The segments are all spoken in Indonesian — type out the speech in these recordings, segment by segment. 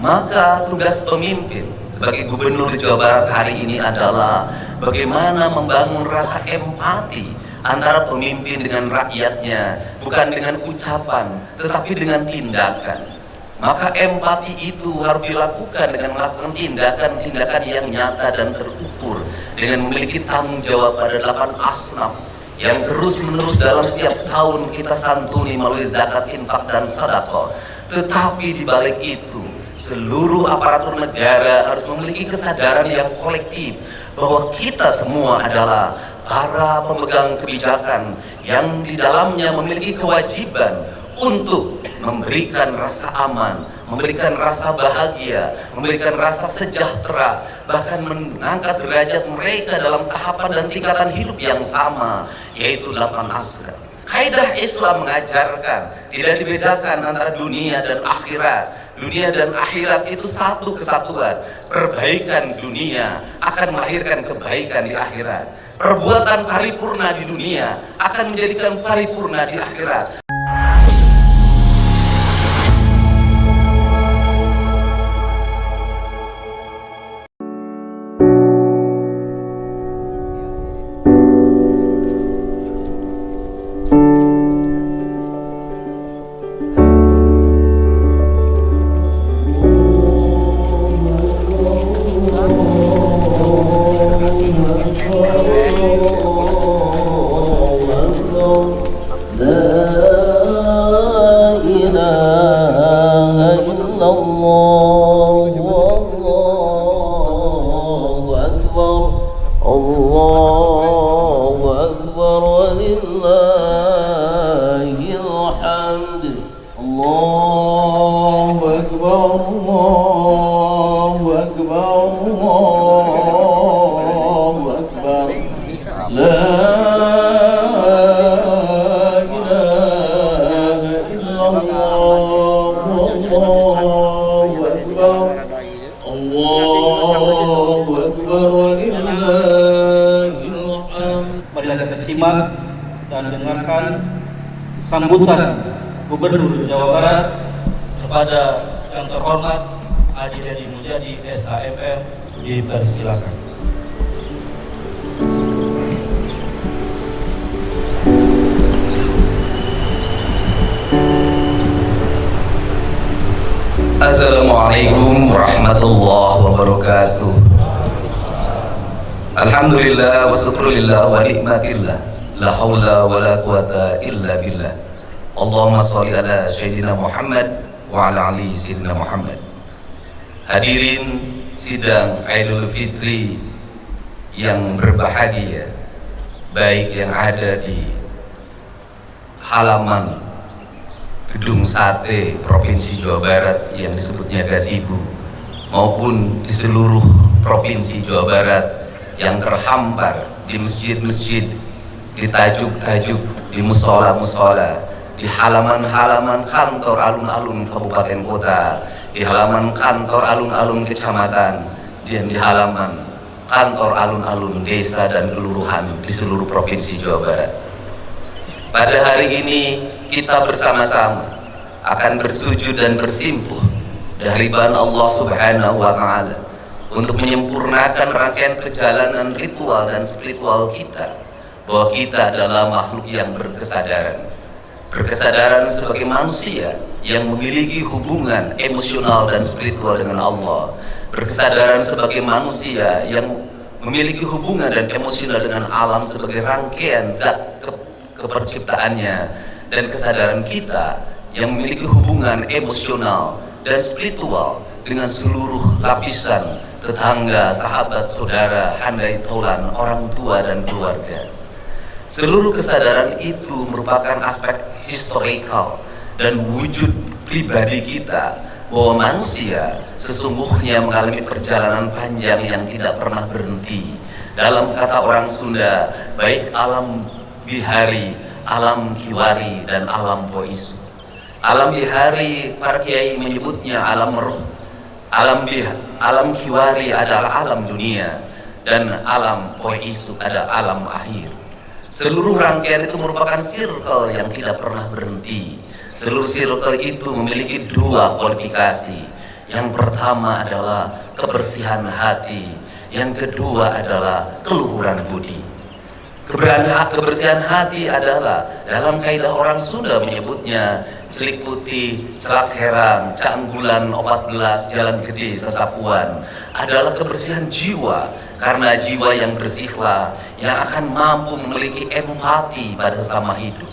Maka tugas pemimpin sebagai Gubernur Jawa Barat hari ini adalah bagaimana membangun rasa empati antara pemimpin dengan rakyatnya, bukan dengan ucapan tetapi dengan tindakan. Maka empati itu harus dilakukan dengan melakukan tindakan-tindakan yang nyata dan terukur, dengan memiliki tanggung jawab pada 8 asnaf yang terus menerus dalam setiap tahun kita santuni melalui zakat, infak, dan sedekah. Tetapi di balik itu seluruh aparatur negara harus memiliki kesadaran yang kolektif bahwa kita semua adalah para pemegang kebijakan yang di dalamnya memiliki kewajiban untuk memberikan rasa aman, memberikan rasa bahagia, memberikan rasa sejahtera, bahkan mengangkat derajat mereka dalam tahapan dan tingkatan hidup yang sama, yaitu 8 asnaf. Kaidah Islam mengajarkan tidak dibedakan antara dunia dan akhirat. Dunia dan akhirat itu satu kesatuan. Perbaikan dunia akan melahirkan kebaikan di akhirat. Perbuatan paripurna di dunia akan menjadikan paripurna di akhirat. Marilah kita simak dan dengarkan sambutan Gubernur Jawa Barat kepada yang terhormat Haji Deddy Mulyadi SHMM. Dipersilakan. Assalamualaikum warahmatullahi wabarakatuh. Alhamdulillah wa syukrulillah wa nikmatillah, la haula wa la quwata illa billah. Allahumma sholli ala sayyidina Muhammad wa ala ali sayyidina Muhammad. Hadirin sidang Idul Fitri yang berbahagia, baik yang ada di halaman Gedung Sate Provinsi Jawa Barat yang disebutnya Gazebo, maupun di seluruh Provinsi Jawa Barat yang terhampar di masjid-masjid, di tajuk-tajuk, di musola-musola, di halaman-halaman kantor alun-alun kabupaten kota, di halaman kantor alun-alun kecamatan, dan di halaman kantor alun-alun desa dan kelurahan di seluruh Provinsi Jawa Barat. Pada hari ini kita bersama-sama akan bersujud dan bersimpuh dari hadirat Allah Subhanahu wa Ta'ala untuk menyempurnakan rangkaian perjalanan ritual dan spiritual kita, bahwa kita adalah makhluk yang berkesadaran sebagai manusia yang memiliki hubungan emosional dan spiritual dengan Allah, berkesadaran sebagai manusia yang memiliki hubungan dan emosional dengan alam sebagai rangkaian zat keperciptaannya, dan kesadaran kita yang memiliki hubungan emosional dan spiritual dengan seluruh lapisan tetangga, sahabat, saudara, handai taulan, orang tua dan keluarga. Seluruh kesadaran itu merupakan aspek historikal dan wujud pribadi kita, bahwa manusia sesungguhnya mengalami perjalanan panjang yang tidak pernah berhenti. Dalam kata orang Sunda, baik alam bihari, alam kiwari, dan alam poisu. Alam bihari para kiai menyebutnya alam roh, alam kiwari adalah alam dunia, dan alam poisu adalah alam akhir. Seluruh rangkaian itu merupakan circle yang tidak pernah berhenti. Seluruh circle itu memiliki dua kualifikasi, Yang pertama adalah kebersihan hati, yang kedua adalah keluhuran budi. Kebersihan hati adalah, dalam kaidah orang Sunda menyebutnya celik putih, celak herang, canggulan, opat belas, jalan gede, sesapuan, adalah kebersihan jiwa. Karena jiwa yang bersihlah yang akan mampu memiliki empati pada sesama hidup.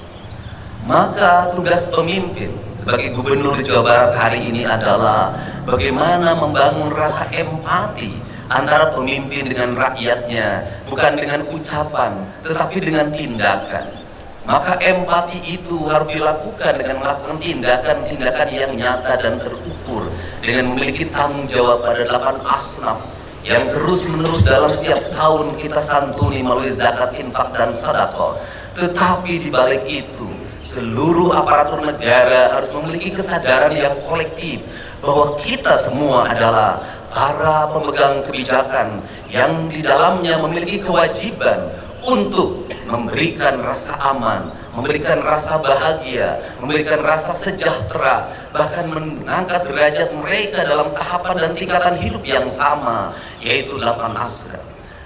Maka tugas pemimpin sebagai Gubernur Jawa Barat hari ini adalah bagaimana membangun rasa empati antara pemimpin dengan rakyatnya, bukan dengan ucapan, tetapi dengan tindakan. Maka empati itu harus dilakukan dengan melakukan tindakan-tindakan yang nyata dan terukur, dengan memiliki tanggung jawab pada 8 asnaf yang terus-menerus dalam setiap tahun kita santuni melalui zakat, infak, dan sedekah. Tetapi di balik itu, seluruh aparatur negara harus memiliki kesadaran yang kolektif bahwa kita semua adalah para pemegang kebijakan yang di dalamnya memiliki kewajiban untuk memberikan rasa aman, memberikan rasa bahagia, memberikan rasa sejahtera, bahkan mengangkat derajat mereka dalam tahapan dan tingkatan hidup yang sama, yaitu 8 asnaf.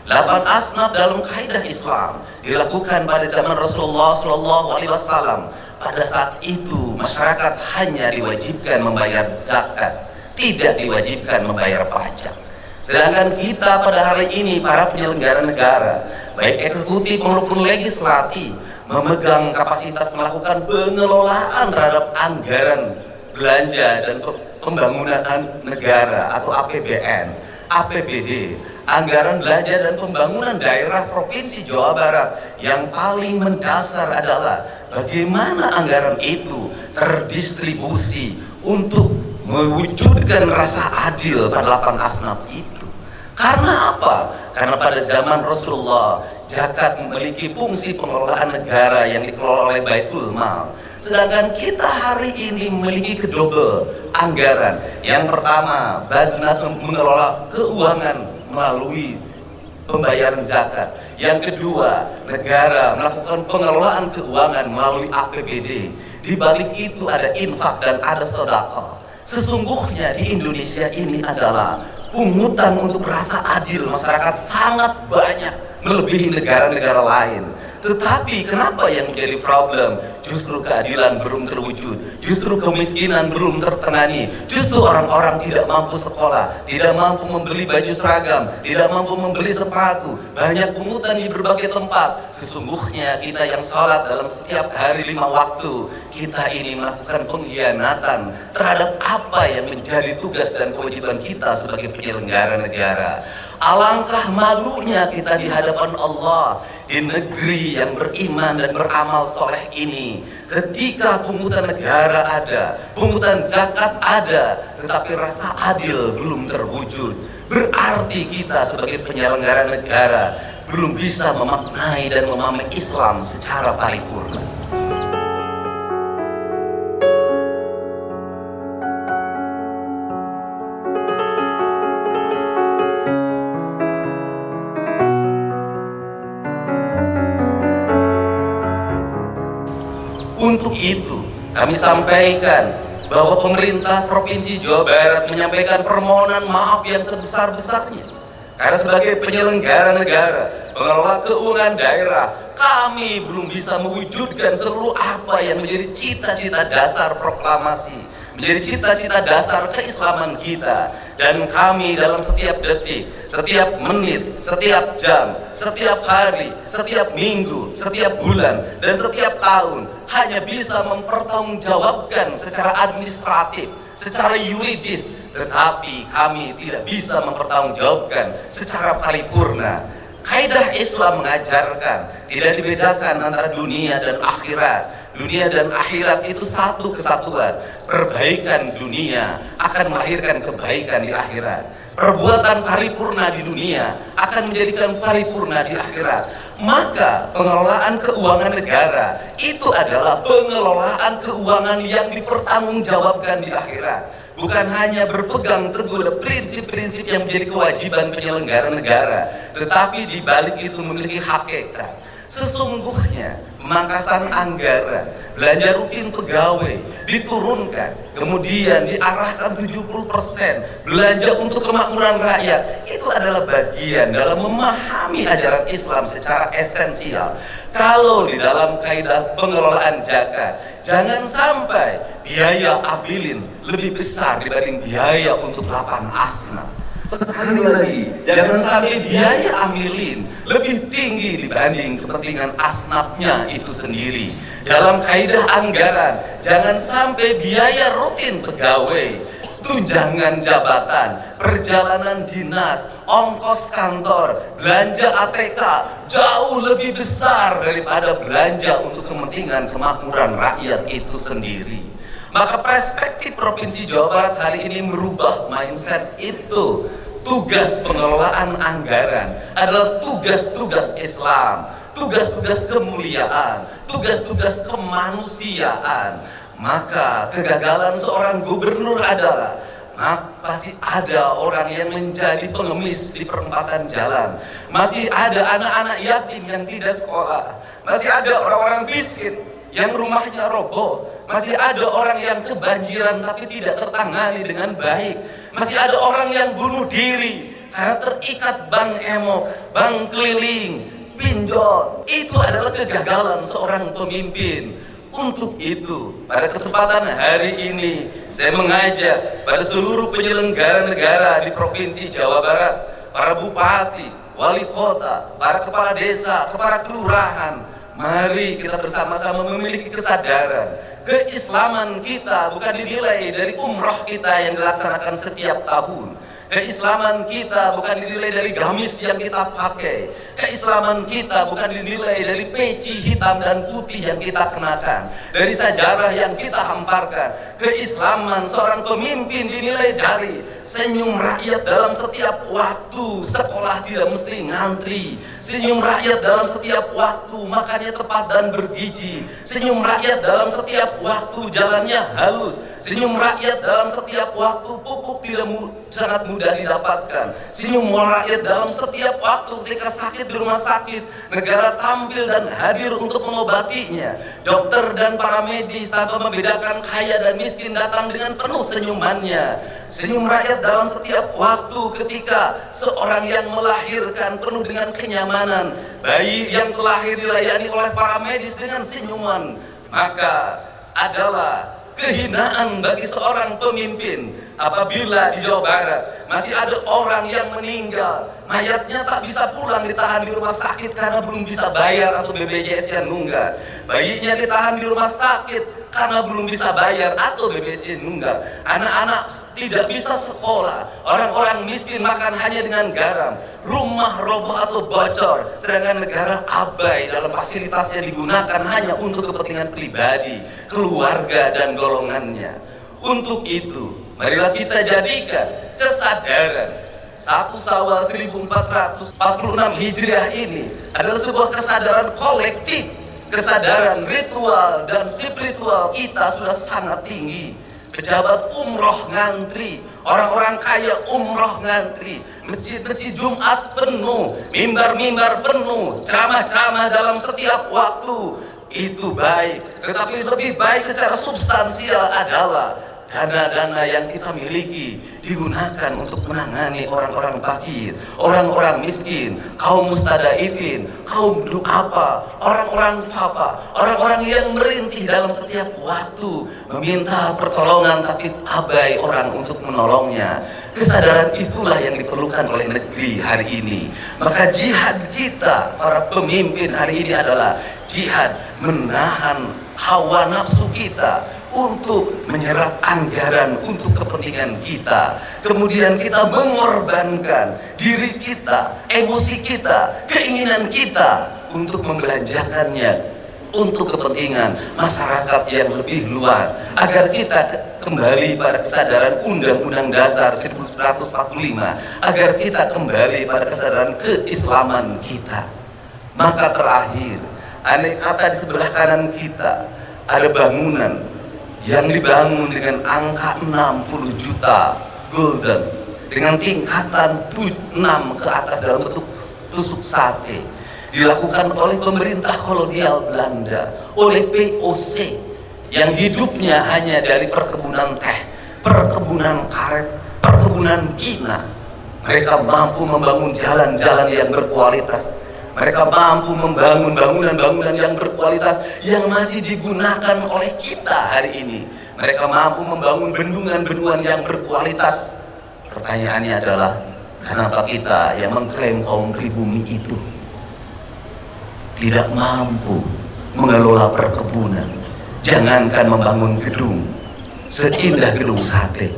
8 asnaf dalam kaidah Islam dilakukan pada zaman Rasulullah SAW. Pada saat itu masyarakat hanya diwajibkan membayar zakat, tidak diwajibkan membayar pajak. Sedangkan kita pada hari ini, para penyelenggara negara, baik eksekutif maupun legislatif, memegang kapasitas melakukan pengelolaan terhadap anggaran belanja dan pembangunan negara atau APBN, APBD, anggaran belanja dan pembangunan daerah Provinsi Jawa Barat. Yang paling mendasar adalah bagaimana anggaran itu terdistribusi untuk mewujudkan rasa adil pada 8 asnaf itu. Karena apa? Karena pada zaman Rasulullah, zakat memiliki fungsi pengelolaan negara yang dikelola oleh Baitul Mal. Sedangkan kita hari ini memiliki kedobel anggaran. Yang pertama, Basnas mengelola keuangan melalui pembayaran zakat. Yang kedua, negara melakukan pengelolaan keuangan melalui APBD. Di balik itu ada infak dan ada sedekah. Sesungguhnya di Indonesia ini adalah pungutan untuk rasa adil masyarakat sangat banyak, melebihi negara-negara lain. Tetapi kenapa yang menjadi problem? Justru keadilan belum terwujud, justru kemiskinan belum tertangani, justru orang-orang tidak mampu sekolah, tidak mampu membeli baju seragam, tidak mampu membeli sepatu, banyak pungutan di berbagai tempat. Sesungguhnya kita yang sholat dalam setiap hari 5 waktu, kita ini melakukan pengkhianatan terhadap apa yang menjadi tugas dan kewajiban kita sebagai penyelenggara negara. Alangkah malunya kita di hadapan Allah di negeri yang beriman dan beramal soleh ini, ketika pungutan negara ada, pungutan zakat ada, tetapi rasa adil belum terwujud. Berarti kita sebagai penyelenggara negara belum bisa memaknai dan memahami Islam secara paripurna. Untuk itu, kami sampaikan bahwa pemerintah Provinsi Jawa Barat menyampaikan permohonan maaf yang sebesar-besarnya. Karena sebagai penyelenggara negara, pengelola keuangan daerah, kami belum bisa mewujudkan seluruh apa yang menjadi cita-cita dasar proklamasi, menjadi cita-cita dasar keislaman kita. Dan kami dalam setiap detik, setiap menit, setiap jam, setiap hari, setiap minggu, setiap bulan, dan setiap tahun hanya bisa mempertanggungjawabkan secara administratif, secara yuridis, tetapi kami tidak bisa mempertanggungjawabkan secara paripurna. Kaidah Islam mengajarkan tidak dibedakan antara dunia dan akhirat. Dunia dan akhirat itu satu kesatuan. Perbaikan dunia akan melahirkan kebaikan di akhirat. Perbuatan paripurna di dunia akan menjadikan paripurna di akhirat. Maka pengelolaan keuangan negara itu adalah pengelolaan keuangan yang dipertanggungjawabkan di akhirat. Bukan hanya berpegang teguh pada prinsip-prinsip yang menjadi kewajiban penyelenggara negara, tetapi di balik itu memiliki hakikat. Sesungguhnya pemangkasan anggaran, belanja rutin pegawai diturunkan, kemudian diarahkan 70% belanja untuk kemakmuran rakyat. Itu adalah bagian dalam memahami ajaran Islam secara esensial. Kalau di dalam kaidah pengelolaan zakat, jangan sampai biaya abilin lebih besar dibanding biaya untuk lapan asnaf. Sekali lagi, jangan sampai biaya amilin lebih tinggi dibanding kepentingan asnafnya itu sendiri. Dalam kaidah anggaran, jangan sampai biaya rutin pegawai, tunjangan jabatan, perjalanan dinas, ongkos kantor, belanja ATK jauh lebih besar daripada belanja untuk kepentingan kemakmuran rakyat itu sendiri. Maka perspektif Provinsi Jawa Barat hari ini merubah mindset itu. Tugas pengelolaan anggaran adalah tugas-tugas Islam, tugas-tugas kemuliaan, tugas-tugas kemanusiaan. Maka kegagalan seorang gubernur adalah pasti ada orang yang menjadi pengemis di perempatan jalan, masih ada anak-anak yatim yang tidak sekolah, masih ada orang-orang miskin yang rumahnya roboh, masih ada orang yang kebanjiran tapi tidak tertangani dengan baik, masih ada orang yang bunuh diri karena terikat bank emo, bank keliling, pinjol. Itu adalah kegagalan seorang pemimpin. Untuk itu, pada kesempatan hari ini, saya mengajak pada seluruh penyelenggara negara di Provinsi Jawa Barat, para bupati, wali kota, para kepala desa, kepala kelurahan, mari kita bersama-sama memiliki kesadaran. Keislaman kita bukan dinilai dari umroh kita yang dilaksanakan setiap tahun. Keislaman kita bukan dinilai dari gamis yang kita pakai. Keislaman kita bukan dinilai dari peci hitam dan putih yang kita kenakan, dari sajarah yang kita hamparkan. Keislaman seorang pemimpin dinilai dari senyum rakyat dalam setiap waktu. Sekolah tidak mesti ngantri. Senyum rakyat dalam setiap waktu, makannya tepat dan bergizi. Senyum rakyat dalam setiap waktu, jalannya halus. Senyum rakyat dalam setiap waktu, pupuk tidak sangat mudah didapatkan. Senyum rakyat dalam setiap waktu, ketika sakit di rumah sakit, negara tampil dan hadir untuk mengobatinya. Dokter dan para medis tanpa membedakan kaya dan miskin datang dengan penuh senyumannya. Senyum rakyat dalam setiap waktu ketika seorang yang melahirkan penuh dengan kenyamanan, bayi yang terlahir dilayani oleh para medis dengan senyuman. Maka adalah kehinaan bagi seorang pemimpin apabila di Jawa Barat masih ada orang yang meninggal, mayatnya tak bisa pulang, ditahan di rumah sakit karena belum bisa bayar atau BPJS-nya nunggak. Bayinya ditahan di rumah sakit karena belum bisa bayar atau BPJS nunggak. Anak-anak tidak bisa sekolah, orang-orang miskin makan hanya dengan garam, rumah roboh atau bocor, sedangkan negara abai dalam fasilitas yang digunakan hanya untuk kepentingan pribadi, keluarga dan golongannya. Untuk itu, marilah kita jadikan kesadaran 1 Syawal 1446 Hijriah ini adalah sebuah kesadaran kolektif, kesadaran ritual dan spiritual kita sudah sangat tinggi. Pejabat umroh ngantri, orang-orang kaya umroh ngantri, masjid-masjid Jumat penuh, mimbar-mimbar penuh, ceramah-ceramah dalam setiap waktu. Itu baik, tetapi lebih baik secara substansial adalah dana-dana yang kita miliki digunakan untuk menangani orang-orang fakir, orang-orang miskin, kaum mustadaifin, kaum du'afa, orang-orang fafa, orang-orang yang merintih dalam setiap waktu meminta pertolongan tapi abai orang untuk menolongnya. Kesadaran itulah yang diperlukan oleh negeri hari ini. Maka jihad kita para pemimpin hari ini adalah jihad menahan hawa nafsu kita untuk menyerap anggaran untuk kepentingan kita. Kemudian kita mengorbankan diri kita, emosi kita, keinginan kita untuk membelanjakannya untuk kepentingan masyarakat yang lebih luas, agar kita kembali pada kesadaran Undang-Undang Dasar 1945, agar kita kembali pada kesadaran keislaman kita. Maka terakhir, andai kata di sebelah kanan kita ada bangunan yang dibangun dengan angka 60 juta gulden dengan tingkatan 6 ke atas dalam bentuk tusuk sate. Di dilakukan oleh pemerintah kolonial Belanda, oleh VOC yang hidupnya hanya dari perkebunan teh, perkebunan karet, perkebunan kina. Mereka mampu membangun jalan-jalan yang berkualitas. Mereka mampu membangun bangunan-bangunan yang berkualitas yang masih digunakan oleh kita hari ini. Mereka mampu membangun bendungan-bendungan yang berkualitas. Pertanyaannya adalah, kenapa kita yang mengklaim kaum pribumi itu tidak mampu mengelola perkebunan? Jangankan membangun gedung seindah gedung sate,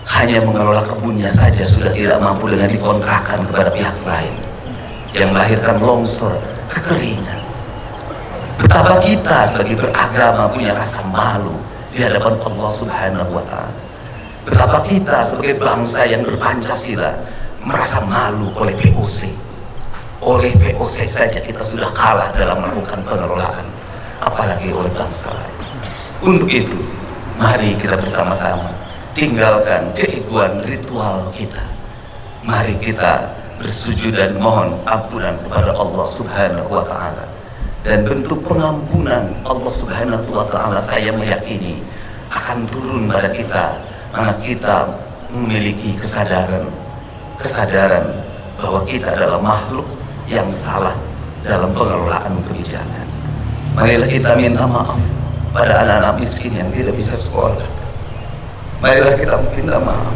hanya mengelola kebunnya saja sudah tidak mampu dengan dikontrakkan kepada pihak lain, yang melahirkan longsor, kekeringan. Betapa kita sebagai beragama punya rasa malu di hadapan Allah Subhanahu wa Ta'ala. Betapa kita sebagai bangsa yang berpancasila merasa malu oleh VOC. Oleh VOC saja kita sudah kalah dalam melakukan pengelolaan, apalagi oleh bangsa lain. Untuk itu, mari kita bersama-sama tinggalkan keegoan ritual kita. Mari kita bersujud dan mohon ampunan kepada Allah Subhanahu wa Ta'ala. Dan bentuk pengampunan Allah Subhanahu wa Ta'ala, saya meyakini akan turun pada kita mana kita memiliki kesadaran bahwa kita adalah makhluk yang salah dalam pengelolaan kebijakan. Marilah kita minta maaf pada anak-anak miskin yang tidak bisa sekolah. Marilah kita minta maaf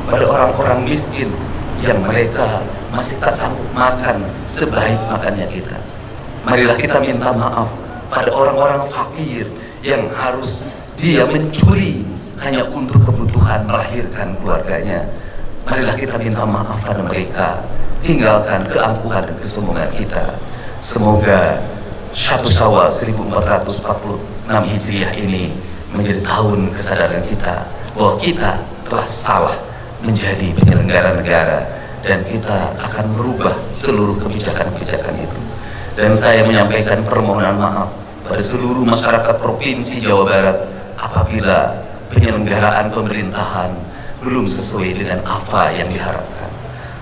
pada orang-orang miskin yang mereka masih tak sanggup makan sebaik makannya kita. Marilah kita minta maaf pada orang-orang fakir yang harus dia mencuri hanya untuk kebutuhan melahirkan keluarganya. Marilah kita minta maaf pada mereka, tinggalkan keangkuhan dan kesombongan kita. Semoga 1 Syawal 1446 Hijriah ini menjadi tahun kesadaran kita bahwa kita telah salah menjadi penyelenggara negara, dan kita akan merubah seluruh kebijakan-kebijakan itu. Dan saya menyampaikan permohonan maaf pada seluruh masyarakat Provinsi Jawa Barat apabila penyelenggaraan pemerintahan belum sesuai dengan apa yang diharapkan,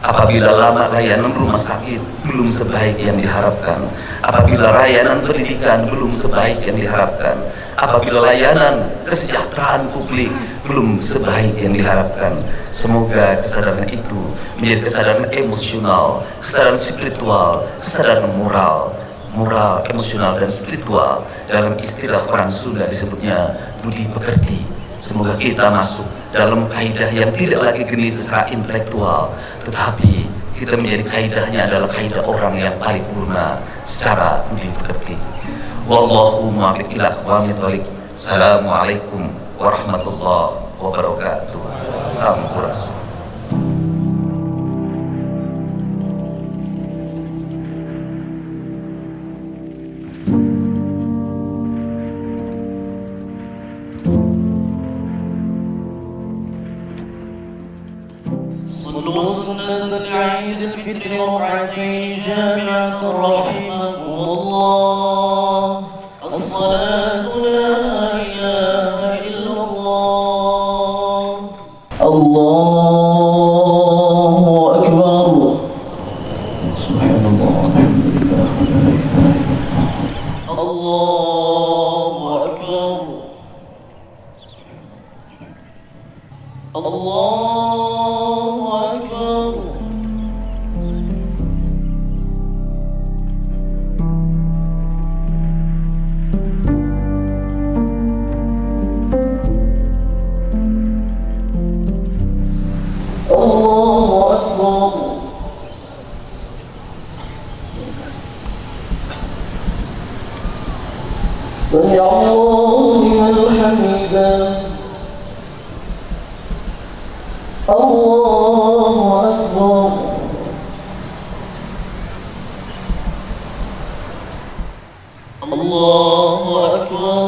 apabila lama layanan rumah sakit belum sebaik yang diharapkan, apabila layanan pendidikan belum sebaik yang diharapkan, apabila layanan kesejahteraan publik belum sebaik yang diharapkan. Semoga kesadaran itu menjadi kesadaran emosional, kesadaran spiritual, kesadaran moral, emosional, dan spiritual. Dalam istilah orang Sunda disebutnya budi pekerti. Semoga kita masuk dalam kaidah yang tidak lagi geni secara intelektual, tetapi kita menjadi kaidahnya adalah kaidah orang yang paripurna secara budi pekerti. Wallahu muwaffiq ila aqwamit thoriq. Assalamualaikum warahmatullahi wabarakatuh. Sampurasun. صلوا سنة العيد الفطر ركعتين جامعة رحمكم الله. الصلاة لا إله إلا الله. الله أكبر. سبحان الله الحمد لله لا إله إلا الله. الله أكبر. الله سمع الله لمن حمده. الله أكبر. الله أكبر.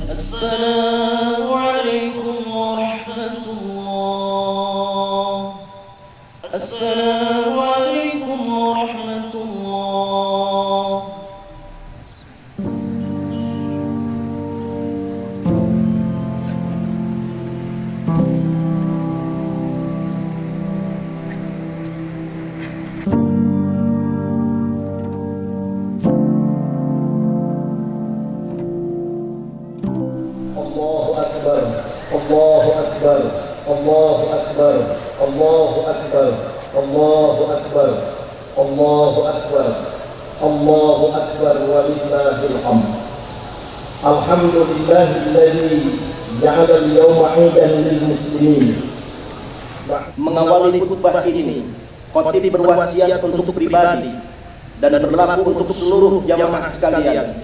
السلام عليكم ورحمة الله. السلام عليكم ورحمة الله. Allahu Akbar, Allahu Akbar, Allahu Akbar, Allahu Akbar walillahil hamd. Alhamdulillahilladzi ja'ala al-yawma 'idan lil muslimin. Mengawali khutbah ini, khatib berwasiat untuk pribadi dan berlaku untuk seluruh jamaah sekalian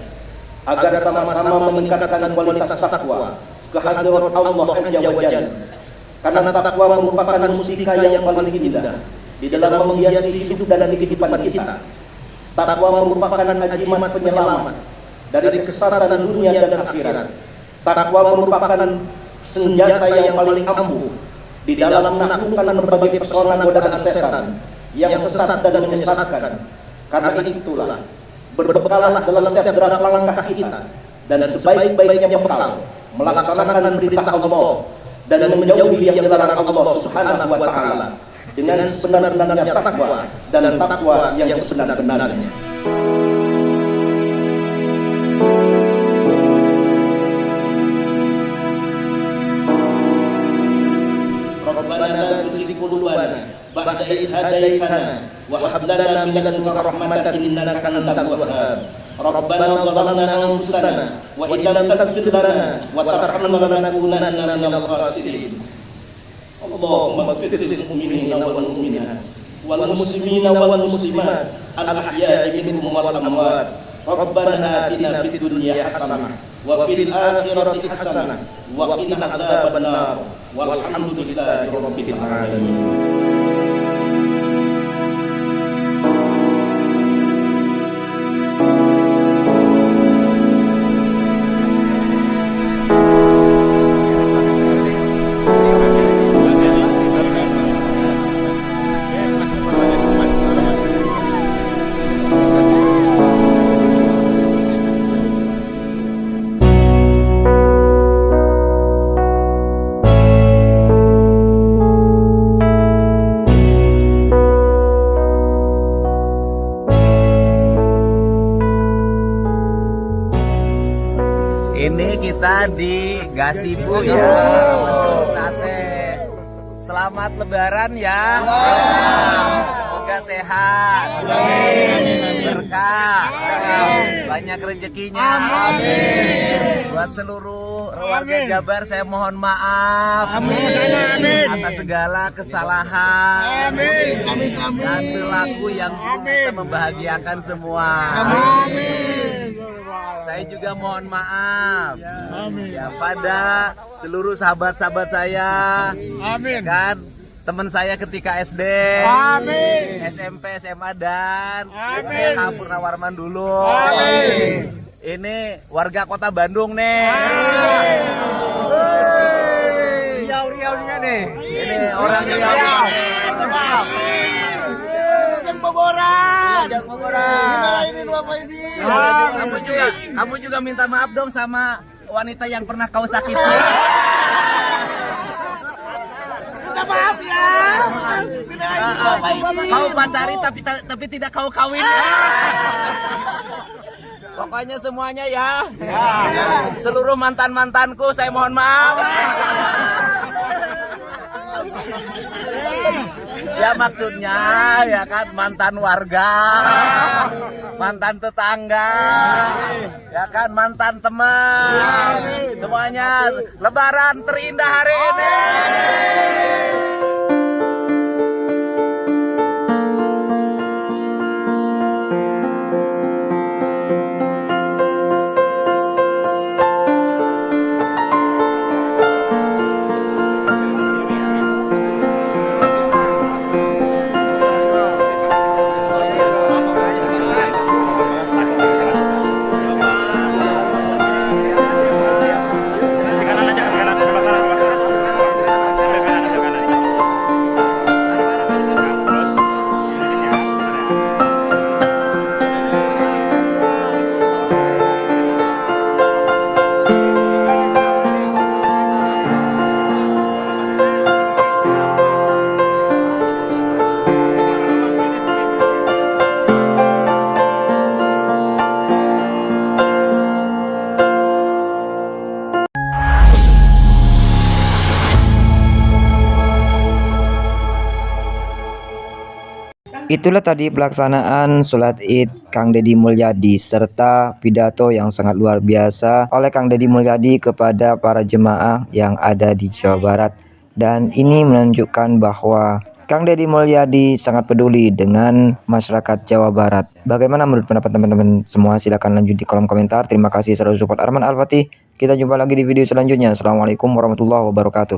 agar sama-sama meningkatkan kualitas takwa kehadirat Allah Azza wa Jalla. Karena takwa merupakan mustika yang paling indah di dalam menghiasi hidup dan kehidupan kita. Takwa merupakan ajimat penyelamat dari kesesatan dunia dan akhirat. Takwa merupakan senjata yang paling ampuh di dalam menaklukkan berbagai pesona godaan setan yang sesat dan menyesatkan. Karena itulah, berbekalah dalam setiap gerak langkah kita dan sebaik-baiknya bekal melaksanakan perintah Allah dan menjauhi yang dilarang Allah Subhanahu wa Ta'ala dengan sebenar-benarnya takwa dan takwa yang sebenar-benarnya. Rabbana la tuzigh qulubana ba'da idh hadaytana wa hab lana min ladunka rahmatan innaka antal wahhab. Rabbana zalamna anfusana wa in lam taghfir lana wa tarhamna lanakunanna minal khasirin. Allahumma ighfir lil mu'minina wal mu'minat wal muslimina wal muslimat al ahya'i minhum wal amwat. Rabbana atina fid dunya hasanah wa fil akhirati hasanah wa qina adzabannar. Walhamdulillahi rabbil alamin. Ini kita di Gasibu ya, Warung Sate. Selamat Lebaran ya. Semoga sehat, berkah, banyak rezekinya. Buat seluruh warga Jabar saya mohon maaf atas segala kesalahan dan perilaku yang bisa membahagiakan semua. Saya juga mohon maaf ya pada seluruh sahabat-sahabat saya. Kan teman saya ketika SD, SMP, SMA dan SDK Purnawarman dulu. Ini warga kota Bandung nih. Riau-riaunya nih. Ini orang Riau. Kamu juga minta maaf dong sama wanita yang pernah kau sakiti. Minta maaf ya. Kau pacari tapi tidak kau kawin. Pokoknya semuanya ya. Seluruh mantan-mantanku saya mohon maaf. Ya maksudnya ya kan mantan warga, mantan tetangga, ya kan mantan teman. Semuanya Lebaran terindah hari ini. Itulah tadi pelaksanaan sholat Id Kang Deddy Mulyadi serta pidato yang sangat luar biasa oleh Kang Deddy Mulyadi kepada para jemaah yang ada di Jawa Barat. Dan ini menunjukkan bahwa Kang Deddy Mulyadi sangat peduli dengan masyarakat Jawa Barat. Bagaimana menurut pendapat teman-teman semua? Silahkan lanjut di kolom komentar. Terima kasih selalu support Arman Al-Fatih. Kita jumpa lagi di video selanjutnya. Assalamualaikum warahmatullahi wabarakatuh.